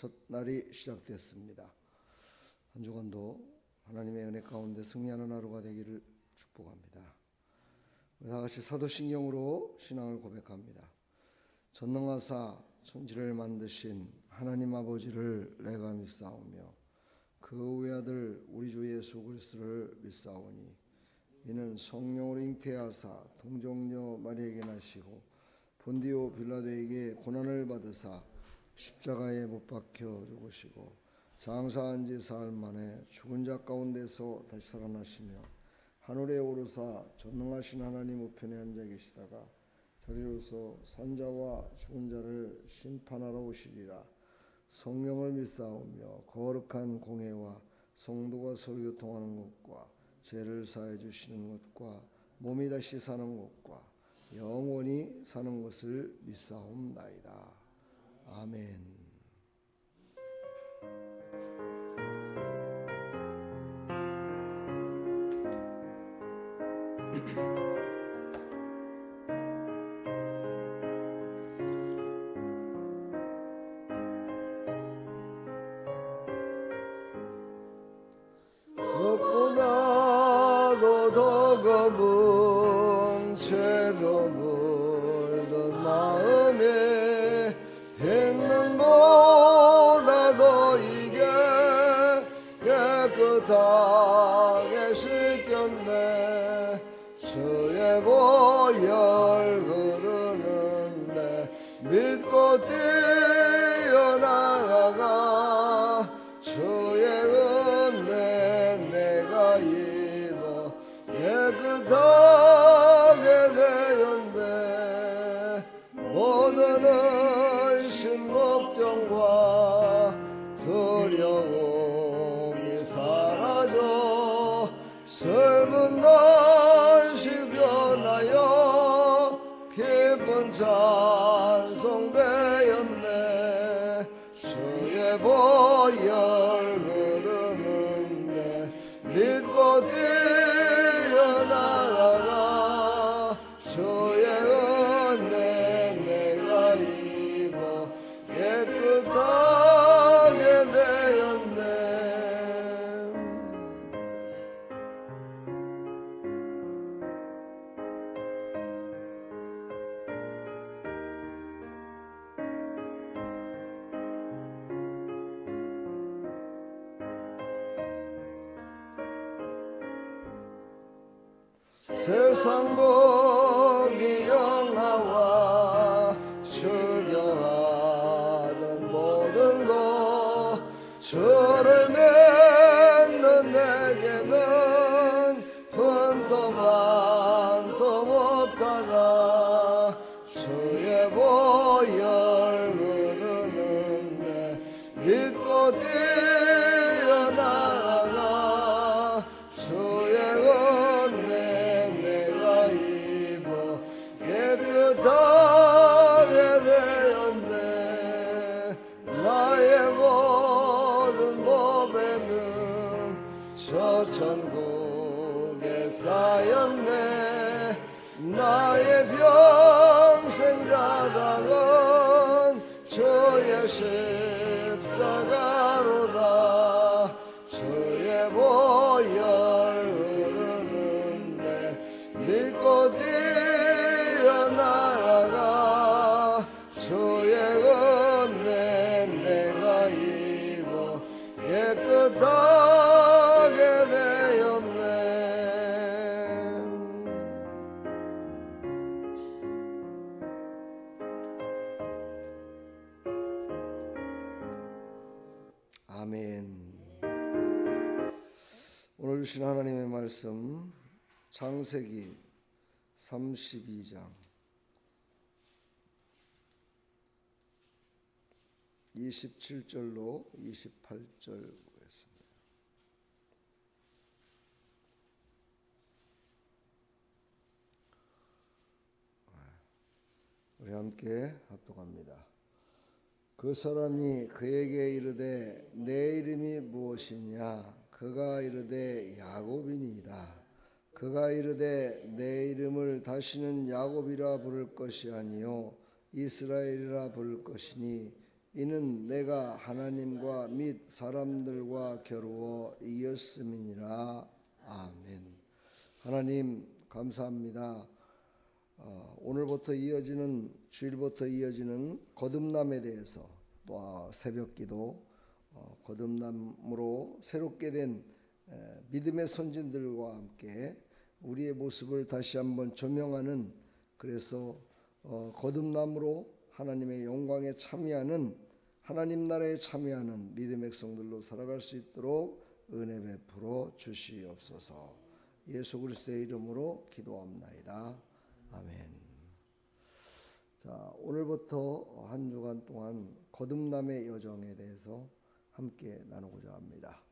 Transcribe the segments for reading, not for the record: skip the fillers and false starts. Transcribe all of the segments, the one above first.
첫날이 시작되었습니다. 한 주간도 하나님의 은혜 가운데 승리하는 하루가 되기를 축복합니다. 우리 다같이 사도신경으로 신앙을 고백합니다. 전능하사 천지를 만드신 하나님 아버지를 내가 믿사오며 그 외아들 우리 주 예수 그리스도를 믿사오니 이는 성령으로 잉태하사 동정녀 마리아에게 나시고 본디오 빌라도에게 고난을 받으사 십자가에 못 박혀 죽으시고 장사한 지 사흘 만에 죽은 자 가운데서 다시 살아나시며 하늘에 오르사 전능하신 하나님 우편에 앉아 계시다가 저리로서 산자와 죽은 자를 심판하러 오시리라. 성령을 믿사오며 거룩한 공회와 성도가 서로 교통하는 것과 죄를 사해 주시는 것과 몸이 다시 사는 것과 영원히 사는 것을 믿사옵나이다. 아멘. 먹고 나도 더 검은 죄로 물든 마음에 햇눈보다 더 이게 깨끗하게 씻겼네. 주의 보혈 흐르는데 믿고 뛰어나가 주의 은혜 내가 입어 깨끗하게 되었네. 모든 의심 걱정과 두려움이 사라져 슬픈 날씨 변하여 기쁜 찬송 되었네. 주의 보혈 흐르는데 믿고 뛰어나가라. 주의 은혜 내가 입어 깨끗하게 되었네. 세상 복이 영화와 추경하던 모든 것 주를 맺는 내게는 분도 만도 못하나. 주의 보혈 흐르는데 믿고 뛰어나가 주의 은혜 내가 입어 깨끗하게 되었네. 나의 모든 법에는 저 천국에 쌓였네. 나의 평생 자랑은 주의 십자가로다. 주의 보혈 흐르는데 믿고 뛰어나가 주의 은혜 내가 입어 깨끗하게 되었네. 아멘. 오늘 주신 하나님의 말씀 창세기 32장 27절로 28절 보겠습니다. 우리 함께 합독합니다. 그 사람이 그에게 이르되 내 이름이 무엇이냐? 그가 이르되 야곱이니이다. 그가 이르되 내 이름을 다시는 야곱이라 부를 것이 아니요 이스라엘이라 부를 것이니 이는 내가 하나님과 및 사람들과 겨루어 이겼음이니라. 아멘. 하나님 감사합니다. 오늘부터 이어지는 주일부터 이어지는 거듭남에 대해서 또 새벽기도 거듭남으로 새롭게 된 믿음의 선진들과 함께 우리의 모습을 다시 한번 조명하는, 그래서 거듭남으로 하나님의 영광에 참여하는, 하나님 나라에 참여하는 믿음의 백성들로 살아갈 수 있도록 은혜 베풀어 주시옵소서. 예수 그리스도의 이름으로 기도합나이다. 아멘. 자, 오늘부터 한 주간 동안 거듭남의 여정에 대해서 함께 나누고자 합니다.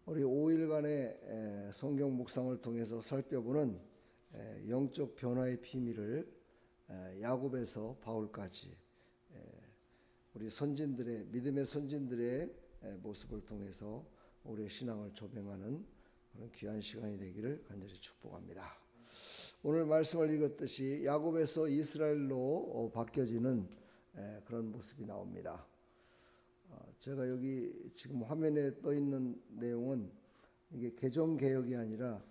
우리 5일간의 성경 묵상을 통해서 살펴보는 영적 변화의 비밀을 야곱에서 바울까지 우리 선진들의, 믿음의 선진들의 모습을 통해서 우리의 신앙을 조명하는 그런 귀한 시간이 되기를 간절히 축복합니다. 오늘 말씀을 읽었듯이 야곱에서 이스라엘로 바뀌어지는 그런 모습이 나옵니다. 제가 여기 지금 화면에 떠 있는 내용은 이게 개정 개혁이 아니라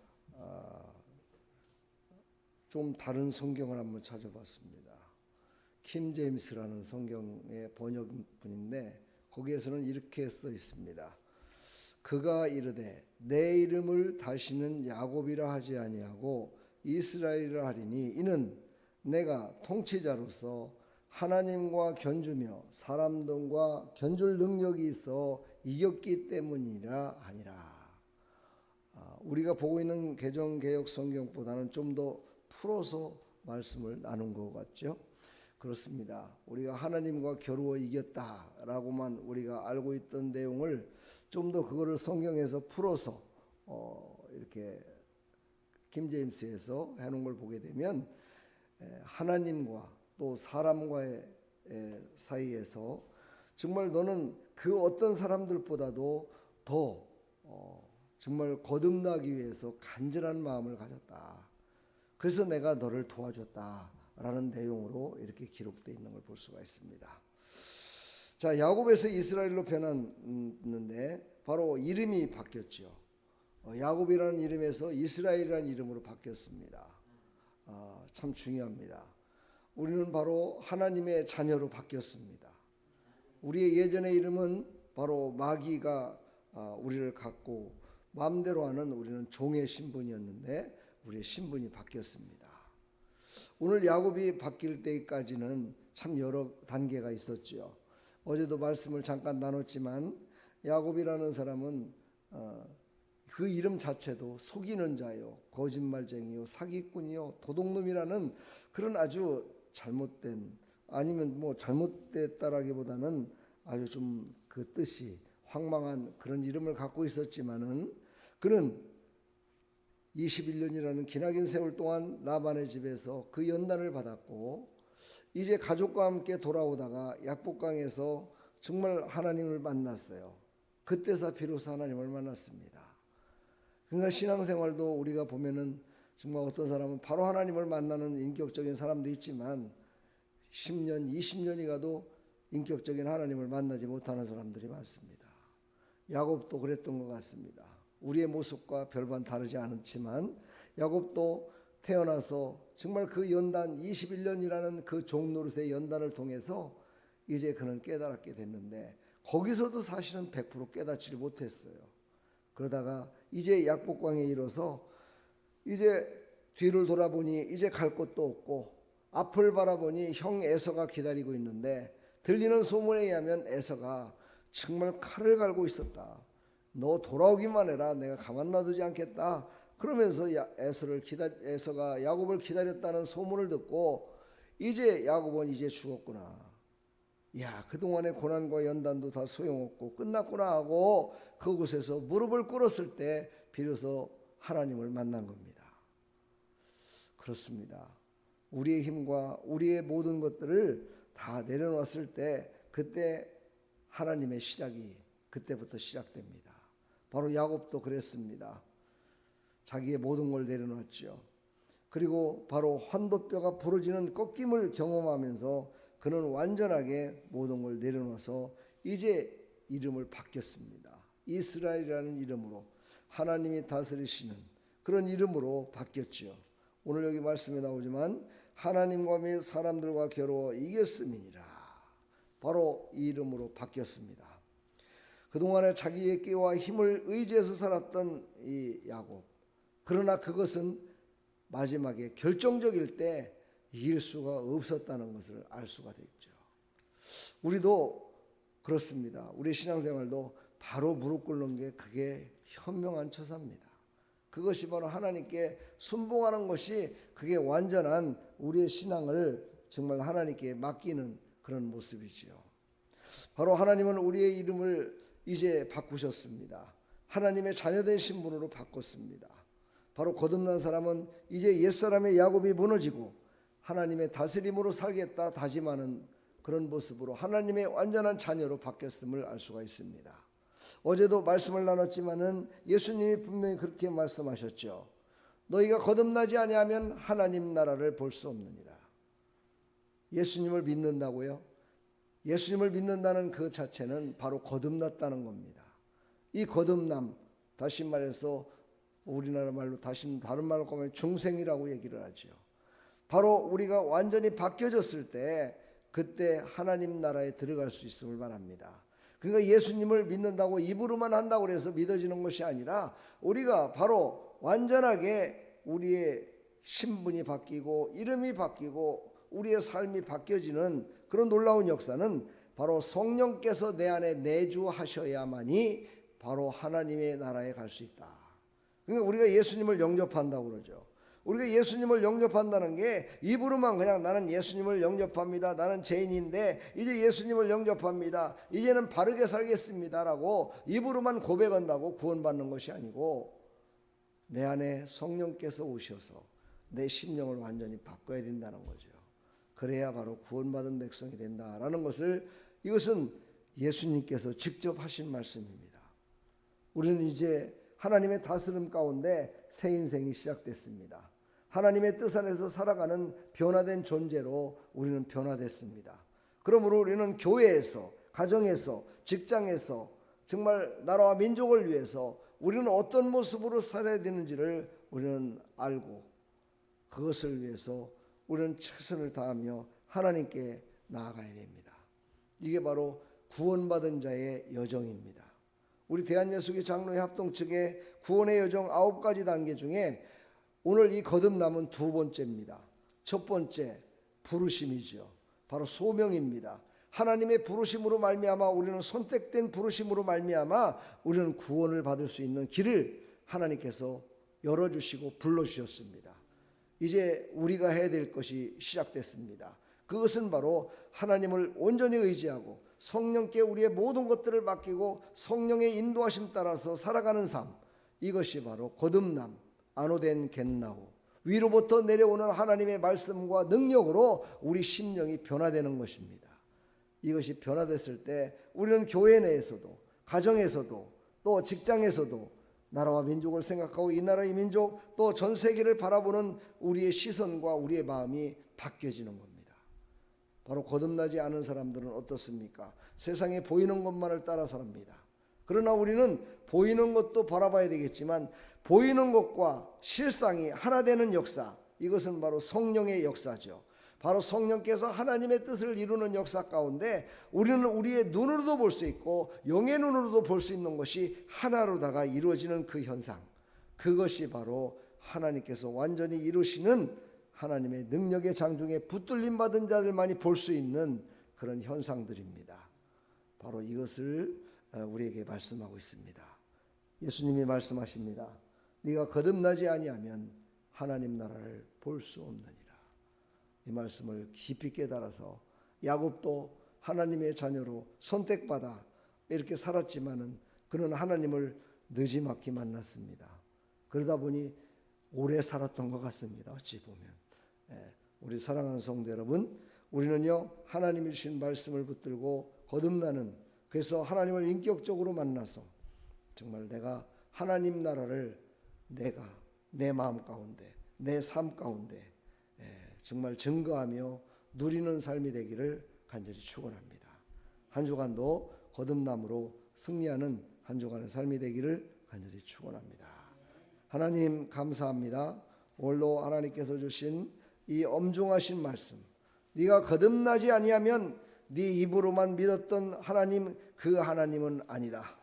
좀 다른 성경을 한번 찾아봤습니다. 킴 제임스라는 성경의 번역본인데 거기에서는 이렇게 써 있습니다. 그가 이르되 내 이름을 다시는 야곱이라 하지 아니하고 이스라엘이라 하리니 이는 내가 통치자로서 하나님과 견주며 사람들과 견줄 능력이 있어 이겼기 때문이라 하니라. 우리가 보고 있는 개정개혁 성경보다는 좀 더 풀어서 말씀을 나눈 것 같죠? 그렇습니다. 우리가 하나님과 겨루어 이겼다라고만 우리가 알고 있던 내용을 좀 더 그거를 성경에서 풀어서 이렇게 킴 제임스에서 해놓은 걸 보게 되면 하나님과 또 사람과의 사이에서 정말 너는 그 어떤 사람들보다도 더 정말 거듭나기 위해서 간절한 마음을 가졌다. 그래서 내가 너를 도와줬다라는 내용으로 이렇게 기록되어 있는 걸 볼 수가 있습니다. 자, 야곱에서 이스라엘로 변했는데 바로 이름이 바뀌었죠. 야곱이라는 이름에서 이스라엘이라는 이름으로 바뀌었습니다. 참 중요합니다. 우리는 바로 하나님의 자녀로 바뀌었습니다. 우리의 예전의 이름은 바로 마귀가 우리를 갖고 마음대로 하는 우리는 종의 신분이었는데 우리의 신분이 바뀌었습니다. 오늘 야곱이 바뀔 때까지는 참 여러 단계가 있었죠. 어제도 말씀을 잠깐 나눴지만 야곱이라는 사람은 그 이름 자체도 속이는 자요, 거짓말쟁이요, 사기꾼이요, 도둑놈이라는 그런 아주 잘못된, 아니면 뭐 잘못됐다라기보다는 아주 좀 그 뜻이 황망한 그런 이름을 갖고 있었지만은 그는 21년이라는 기나긴 세월 동안 라반의 집에서 그 연단을 받았고 이제 가족과 함께 돌아오다가 약복강에서 정말 하나님을 만났어요. 그때서 비로소 하나님을 만났습니다. 그러니까 신앙생활도 우리가 보면은 정말 어떤 사람은 바로 하나님을 만나는 인격적인 사람도 있지만 10년, 20년이 가도 인격적인 하나님을 만나지 못하는 사람들이 많습니다. 야곱도 그랬던 것 같습니다. 우리의 모습과 별반 다르지 않지만 야곱도 태어나서 정말 그 연단 21년이라는 그 종노릇의 연단을 통해서 이제 그는 깨달았게 됐는데 거기서도 사실은 100% 깨닫지를 못했어요. 그러다가 이제 약복강에 이르러서 이제 뒤를 돌아보니 이제 갈 곳도 없고 앞을 바라보니 형 에서가 기다리고 있는데 들리는 소문에 의하면 에서가 정말 칼을 갈고 있었다. 너 돌아오기만 해라. 내가 가만 놔두지 않겠다. 그러면서 에서가 야곱을 기다렸다는 소문을 듣고 이제 야곱은 이제 죽었구나. 야, 그동안의 고난과 연단도 다 소용없고 끝났구나 하고 그곳에서 무릎을 꿇었을 때 비로소 하나님을 만난 겁니다. 그렇습니다. 우리의 힘과 우리의 모든 것들을 다 내려놨을 때 그때 하나님의 시작이 그때부터 시작됩니다. 바로 야곱도 그랬습니다. 자기의 모든 걸 내려놨죠. 그리고 바로 환도뼈가 부러지는 꺾임을 경험하면서 그는 완전하게 모든 걸 내려놓아서 이제 이름을 바뀌었습니다. 이스라엘이라는 이름으로, 하나님이 다스리시는 그런 이름으로 바뀌었지요. 오늘 여기 말씀에 나오지만 하나님과 및 사람들과 겨루어 이겼음이니라. 바로 이 이름으로 바뀌었습니다. 그동안에 자기의 끼와 힘을 의지해서 살았던 이 야곱, 그러나 그것은 마지막에 결정적일 때 이길 수가 없었다는 것을 알 수가 됐죠. 우리도 그렇습니다. 우리 신앙생활도 바로 무릎 꿇는 게 그게 현명한 처사입니다. 그것이 바로 하나님께 순종하는 것이 그게 완전한 우리의 신앙을 정말 하나님께 맡기는 그런 모습이지요. 바로 하나님은 우리의 이름을 이제 바꾸셨습니다. 하나님의 자녀된 신분으로 바꿨습니다. 바로 거듭난 사람은 이제 옛사람의 야곱이 무너지고 하나님의 다스림으로 살겠다 다짐하는 그런 모습으로 하나님의 완전한 자녀로 바뀌었음을 알 수가 있습니다. 어제도 말씀을 나눴지만은 예수님이 분명히 그렇게 말씀하셨죠. 너희가 거듭나지 아니하면 하나님 나라를 볼 수 없느니라. 예수님을 믿는다고요? 예수님을 믿는다는 그 자체는 바로 거듭났다는 겁니다. 이 거듭남, 다시 말해서 우리나라 말로 다시 다른 말로 하면 중생이라고 얘기를 하죠. 바로 우리가 완전히 바뀌어졌을 때 그때 하나님 나라에 들어갈 수 있음을 말합니다. 그러니까 예수님을 믿는다고 입으로만 한다고 해서 믿어지는 것이 아니라 우리가 바로 완전하게 우리의 신분이 바뀌고 이름이 바뀌고 우리의 삶이 바뀌어지는 그런 놀라운 역사는 바로 성령께서 내 안에 내주하셔야만이 바로 하나님의 나라에 갈 수 있다. 그러니까 우리가 예수님을 영접한다고 그러죠. 우리가 예수님을 영접한다는 게 입으로만 그냥 나는 예수님을 영접합니다. 나는 죄인인데 이제 예수님을 영접합니다. 이제는 바르게 살겠습니다라고 입으로만 고백한다고 구원받는 것이 아니고 내 안에 성령께서 오셔서 내 심령을 완전히 바꿔야 된다는 거죠. 그래야 바로 구원받은 백성이 된다라는 것을, 이것은 예수님께서 직접 하신 말씀입니다. 우리는 이제 하나님의 다스림 가운데 새 인생이 시작됐습니다. 하나님의 뜻 안에서 살아가는 변화된 존재로 우리는 변화됐습니다. 그러므로 우리는 교회에서, 가정에서, 직장에서 정말 나라와 민족을 위해서 우리는 어떤 모습으로 살아야 되는지를 우리는 알고 그것을 위해서 우리는 최선을 다하며 하나님께 나아가야 됩니다. 이게 바로 구원받은 자의 여정입니다. 우리 대한예수교 장로회 합동 측의 구원의 여정 9가지 단계 중에 오늘 이 거듭남은 두 번째입니다. 첫 번째, 부르심이죠. 바로 소명입니다. 하나님의 부르심으로 말미암아 우리는 선택된 부르심으로 말미암아 우리는 구원을 받을 수 있는 길을 하나님께서 열어주시고 불러주셨습니다. 이제 우리가 해야 될 것이 시작됐습니다. 그것은 바로 하나님을 온전히 의지하고 성령께 우리의 모든 것들을 맡기고 성령의 인도하심 따라서 살아가는 삶, 이것이 바로 거듭남, 안오된 겟나우, 위로부터 내려오는 하나님의 말씀과 능력으로 우리 심령이 변화되는 것입니다. 이것이 변화됐을 때 우리는 교회 내에서도, 가정에서도, 또 직장에서도 나라와 민족을 생각하고 이 나라의 민족, 또 전 세계를 바라보는 우리의 시선과 우리의 마음이 바뀌어지는 겁니다. 바로 거듭나지 않은 사람들은 어떻습니까? 세상에 보이는 것만을 따라 삽니다. 그러나 우리는 보이는 것도 바라봐야 되겠지만 보이는 것과 실상이 하나 되는 역사, 이것은 바로 성령의 역사죠. 바로 성령께서 하나님의 뜻을 이루는 역사 가운데 우리는 우리의 눈으로도 볼 수 있고 영의 눈으로도 볼 수 있는 것이 하나로다가 이루어지는 그 현상, 그것이 바로 하나님께서 완전히 이루시는 하나님의 능력의 장중에 붙들림 받은 자들만이 볼 수 있는 그런 현상들입니다. 바로 이것을 우리에게 말씀하고 있습니다. 예수님이 말씀하십니다. 네가 거듭나지 아니하면 하나님 나라를 볼 수 없느니라. 이 말씀을 깊이 깨달아서 야곱도 하나님의 자녀로 선택받아 이렇게 살았지만은 그는 하나님을 느지막이 만났습니다. 그러다 보니 오래 살았던 것 같습니다. 어찌 보면. 우리 사랑하는 성도 여러분, 우리는요 하나님이 주신 말씀을 붙들고 거듭나는, 그래서 하나님을 인격적으로 만나서 정말 내가 하나님 나라를 내가 내 마음 가운데, 내 삶 가운데 정말 증거하며 누리는 삶이 되기를 간절히 축원합니다. 한 주간도 거듭남으로 승리하는 한 주간의 삶이 되기를 간절히 축원합니다. 하나님 감사합니다. 오늘도 하나님께서 주신 이 엄중하신 말씀, 네가 거듭나지 아니하면 네 입으로만 믿었던 하나님, 그 하나님은 아니다.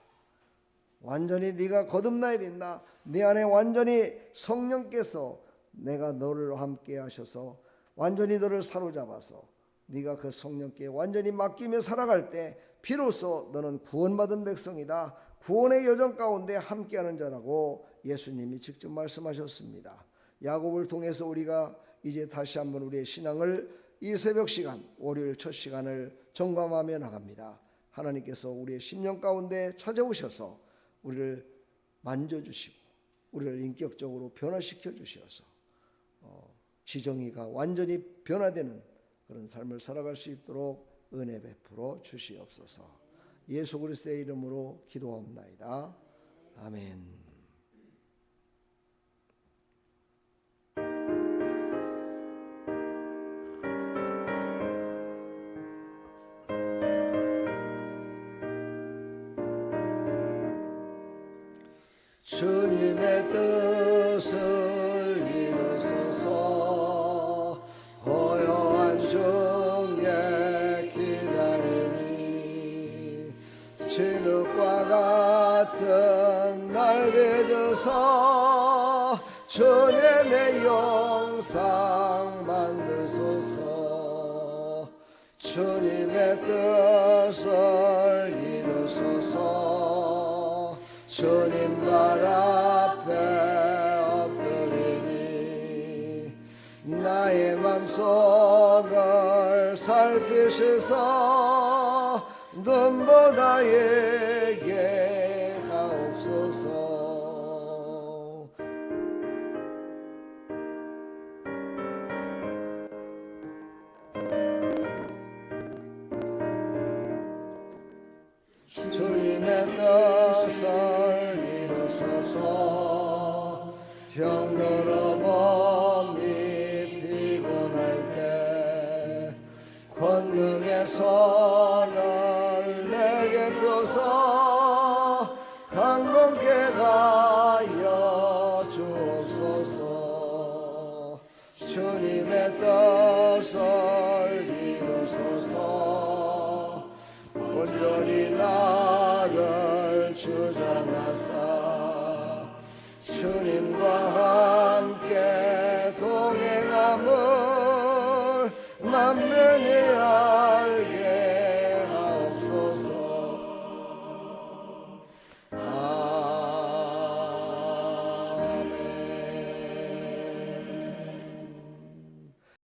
완전히 네가 거듭나야 된다. 네 안에 완전히 성령께서 내가 너를 함께 하셔서 완전히 너를 사로잡아서 네가 그 성령께 완전히 맡기며 살아갈 때 비로소 너는 구원받은 백성이다. 구원의 여정 가운데 함께하는 자라고 예수님이 직접 말씀하셨습니다. 야곱을 통해서 우리가 이제 다시 한번 우리의 신앙을 이 새벽 시간, 월요일 첫 시간을 점검하며 나갑니다. 하나님께서 우리의 심령 가운데 찾아오셔서 우리를 만져주시고 우리를 인격적으로 변화시켜 주셔서 지정이가 완전히 변화되는 그런 삶을 살아갈 수 있도록 은혜 베풀어 주시옵소서. 예수 그리스도의 이름으로 기도하옵나이다. 아멘. 주님의 뜻을 이루소서. 고요한 중에 기다리니 진흙과 같은 날개 져서 주님의 영상 만드소서. 주님의 뜻을 이루소서. 주님 발 앞에 엎드리니 나의 맘속을 살피시서 눈보다 예게 하옵소서. 주님의 뜻을 이루소서. 병들어 몸이 피곤할 때 권능의 손을 내게 펴서 강건케 하여 주옵소서. 주님의 뜻을 이루소서. 온전히 나